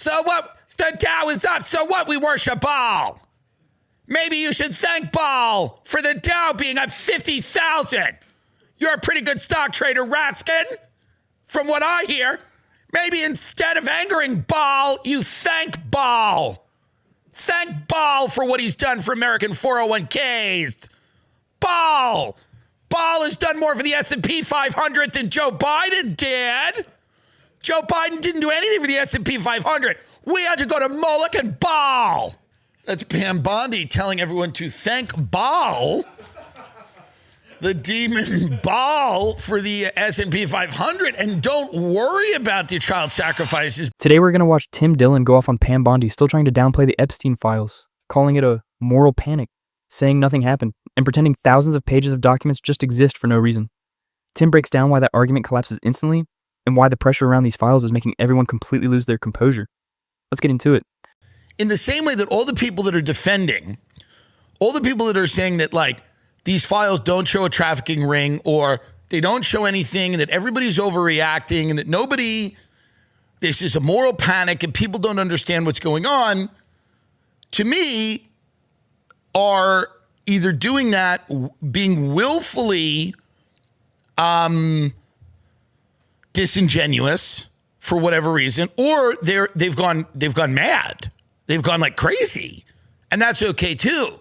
So what? The Dow is up. So what? We worship Baal. Maybe you should thank Baal for the Dow being at 50,000. You're a pretty good stock trader, Raskin. From what I hear, maybe instead of angering Baal, you thank Baal. Thank Baal for what he's done for American 401ks. Baal has done more for the S&P 500 than Joe Biden did. Joe Biden didn't do anything for the S&P 500. We had to go to Moloch and Baal. That's Pam Bondi telling everyone to thank Baal, the demon Baal, for the S&P 500, and don't worry about the child sacrifices. Today we're going to watch Tim Dillon go off on Pam Bondi, still trying to downplay the Epstein files, calling it a moral panic, saying nothing happened, and pretending thousands of pages of documents just exist for no reason. Tim breaks down why that argument collapses instantly, and why the pressure around these files is making everyone completely lose their composure. Let's get into it. In the same way that all the people that are defending, all the people that are saying that, like, these files don't show a trafficking ring, or they don't show anything, and that everybody's overreacting, and that this is a moral panic and people don't understand what's going on, to me, are either doing that, being willfully disingenuous for whatever reason, or they've gone mad. They've gone like crazy, and that's okay too.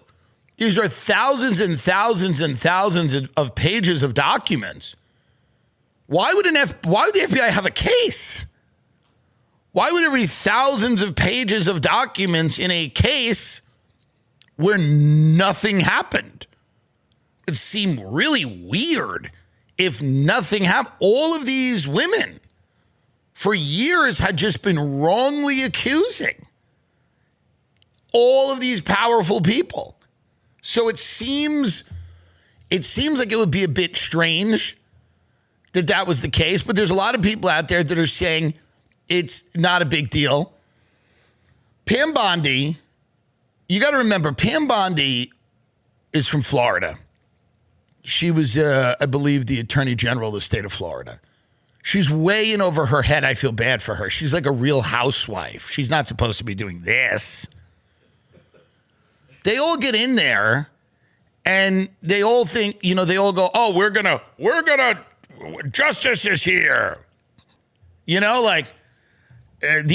These are thousands and thousands and thousands of pages of documents. Why would the FBI have a case? Why would there be thousands of pages of documents in a case where nothing happened? It seemed really weird if nothing happened. All of these women for years had just been wrongly accusing all of these powerful people. So it seems like it would be a bit strange that was the case, but there's a lot of people out there that are saying it's not a big deal. Pam Bondi, you got to remember, Pam Bondi is from Florida. She was, I believe, the Attorney General of the state of Florida. She's way in over her head. I feel bad for her. She's like a real housewife. She's not supposed to be doing this. They all get in there and they all think, they all go, oh, we're gonna, justice is here. The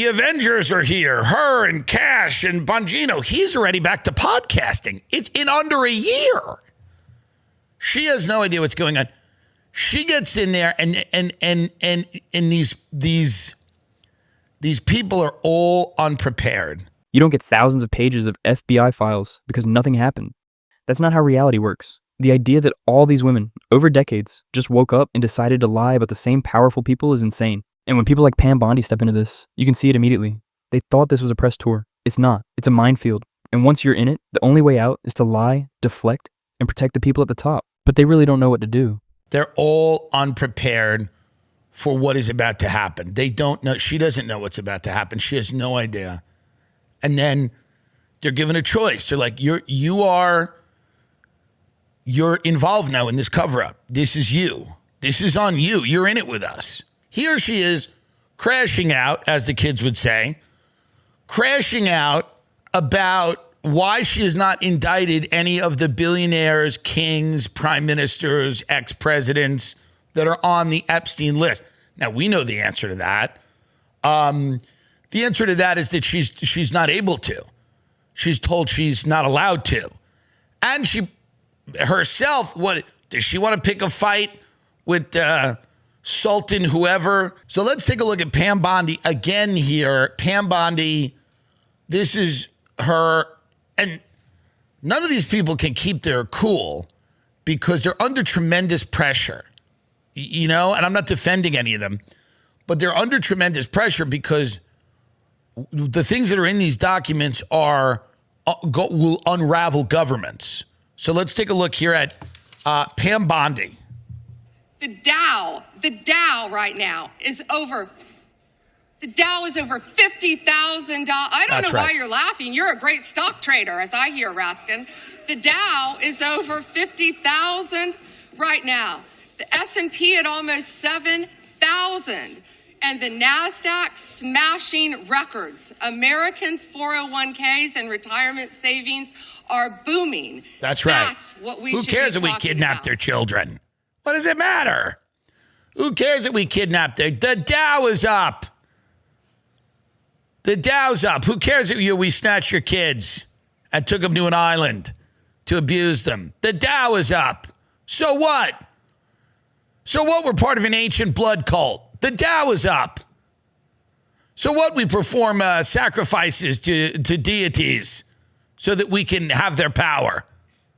Avengers are here. Her and Cash and Bongino. He's already back to podcasting. It's in under a year. She has no idea what's going on. She gets in there and these people are all unprepared. You don't get thousands of pages of FBI files because nothing happened. That's not how reality works. The idea that all these women, over decades, just woke up and decided to lie about the same powerful people is insane. And when people like Pam Bondi step into this, you can see it immediately. They thought this was a press tour. It's not. It's a minefield. And once you're in it, the only way out is to lie, deflect, and protect the people at the top. But they really don't know what to do. They're all unprepared for what is about to happen. They don't know. She doesn't know what's about to happen. She has no idea. And then they're given a choice. They're like, you're involved now in this cover-up. This is you. This is on you. You're in it with us. Here she is crashing out, as the kids would say, crashing out about why she has not indicted any of the billionaires, kings, prime ministers, ex-presidents that are on the Epstein list. Now, we know the answer to that. The answer to that is that she's not able to. She's told she's not allowed to. And she herself, does she want to pick a fight with Sultan whoever? So let's take a look at Pam Bondi again here. Pam Bondi, this is her, and none of these people can keep their cool because they're under tremendous pressure, and I'm not defending any of them, but they're under tremendous pressure because the things that are in these documents will unravel governments. So let's take a look here at Pam Bondi. The Dow right now is over. The Dow is over $50,000. I don't know why you're laughing. You're a great stock trader, as I hear, Raskin. The Dow is over 50,000 right now. The S&P at almost 7,000. and the NASDAQ smashing records. Americans' 401ks and retirement savings are booming. That's right. That's what we Who should cares be if we talking kidnap about. their children? What does it matter? Who cares if we kidnap the Dow is up. The Dow's up. Who cares if we snatched your kids and took them to an island to abuse them? The Dow is up. So what? So what? We're part of an ancient blood cult. The Dow is up. So what? We perform sacrifices to deities so that we can have their power.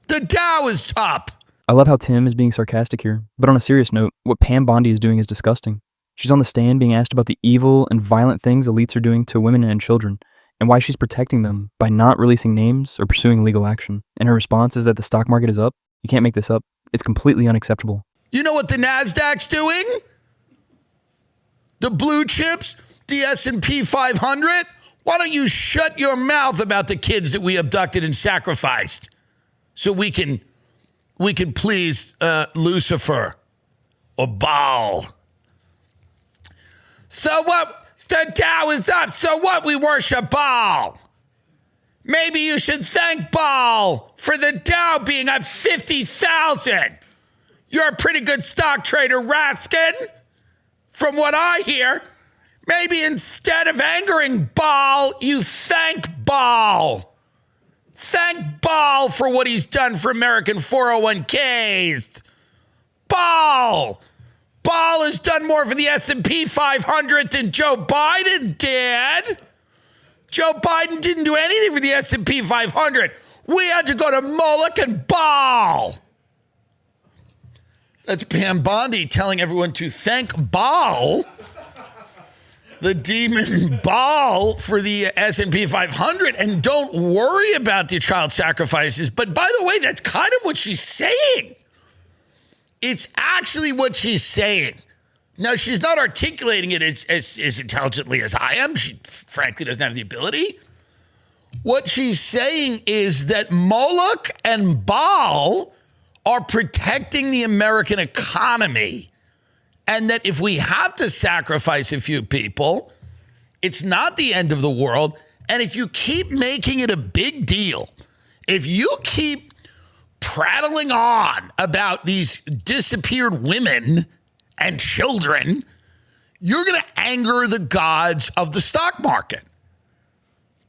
The Dow is up. I love how Tim is being sarcastic here, but on a serious note, what Pam Bondi is doing is disgusting. She's on the stand being asked about the evil and violent things elites are doing to women and children, and why she's protecting them by not releasing names or pursuing legal action. And her response is that the stock market is up. You can't make this up. It's completely unacceptable. You know what the NASDAQ's doing? The blue chips, the S&P 500? Why don't you shut your mouth about the kids that we abducted and sacrificed so we can please Lucifer or Baal? So what? The Dow is up. So what? We worship Baal. Maybe you should thank Baal for the Dow being up 50,000. You're a pretty good stock trader, Raskin. From what I hear, maybe instead of angering Baal, you thank Baal. Thank Baal for what he's done for American 401ks. Baal has done more for the S&P 500 than Joe Biden did. Joe Biden didn't do anything for the S&P 500. We had to go to Moloch and Baal. That's Pam Bondi telling everyone to thank Baal, the demon Baal, for the S&P 500, and don't worry about the child sacrifices. But by the way, that's kind of what she's saying. It's actually what she's saying. Now, she's not articulating it as intelligently as I am. She frankly doesn't have the ability. What she's saying is that Moloch and Baal are protecting the American economy, and that if we have to sacrifice a few people, it's not the end of the world. And if you keep making it a big deal, if you keep prattling on about these disappeared women and children, you're going to anger the gods of the stock market.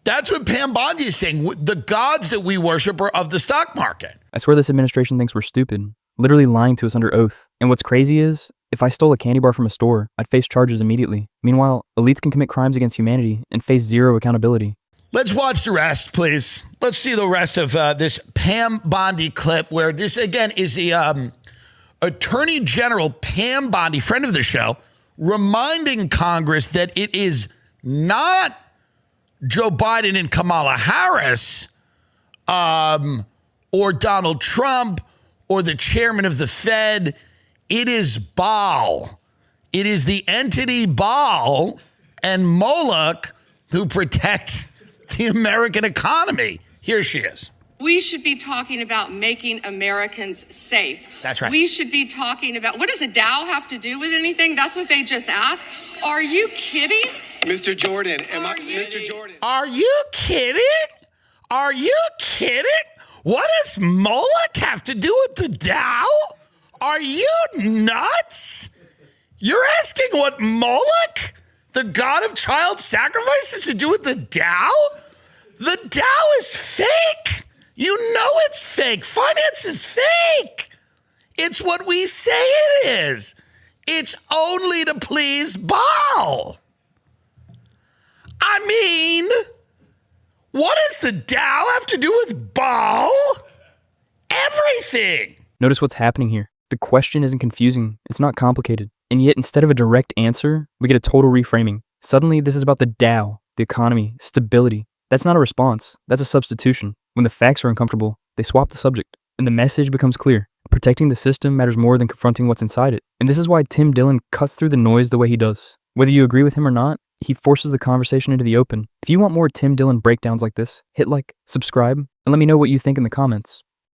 That's what Pam Bondi is saying. The gods that we worship are of the stock market. I swear this administration thinks we're stupid, literally lying to us under oath. And what's crazy is, if I stole a candy bar from a store, I'd face charges immediately. Meanwhile, elites can commit crimes against humanity and face zero accountability. Let's watch the rest, please. Let's see the rest of this Pam Bondi clip, where this, again, is the Attorney General Pam Bondi, friend of the show, reminding Congress that it is not Joe Biden and Kamala Harris or Donald Trump or the chairman of the Fed. It is Baal. It is the entity Baal and Moloch who protect the American economy. Here she is. We should be talking about making Americans safe. That's right. We should be talking about, what does a Dow have to do with anything? That's what they just asked. Are you kidding? Mr. Jordan, Mr. Jordan. Are you kidding? Are you kidding? What does Moloch have to do with the Dow? Are you nuts? You're asking what Moloch, the god of child sacrifice, has to do with the Dow? The Dow is fake. You know it's fake. Finance is fake. It's what we say it is. It's only to please Baal. I mean, what does the Dow have to do with Baal? Everything. Notice what's happening here. The question isn't confusing. It's not complicated. And yet, instead of a direct answer, we get a total reframing. Suddenly, this is about the Dow, the economy, stability. That's not a response. That's a substitution. When the facts are uncomfortable, they swap the subject. And the message becomes clear. Protecting the system matters more than confronting what's inside it. And this is why Tim Dillon cuts through the noise the way he does. Whether you agree with him or not, he forces the conversation into the open. If you want more Tim Dillon breakdowns like this, hit like, subscribe, and let me know what you think in the comments.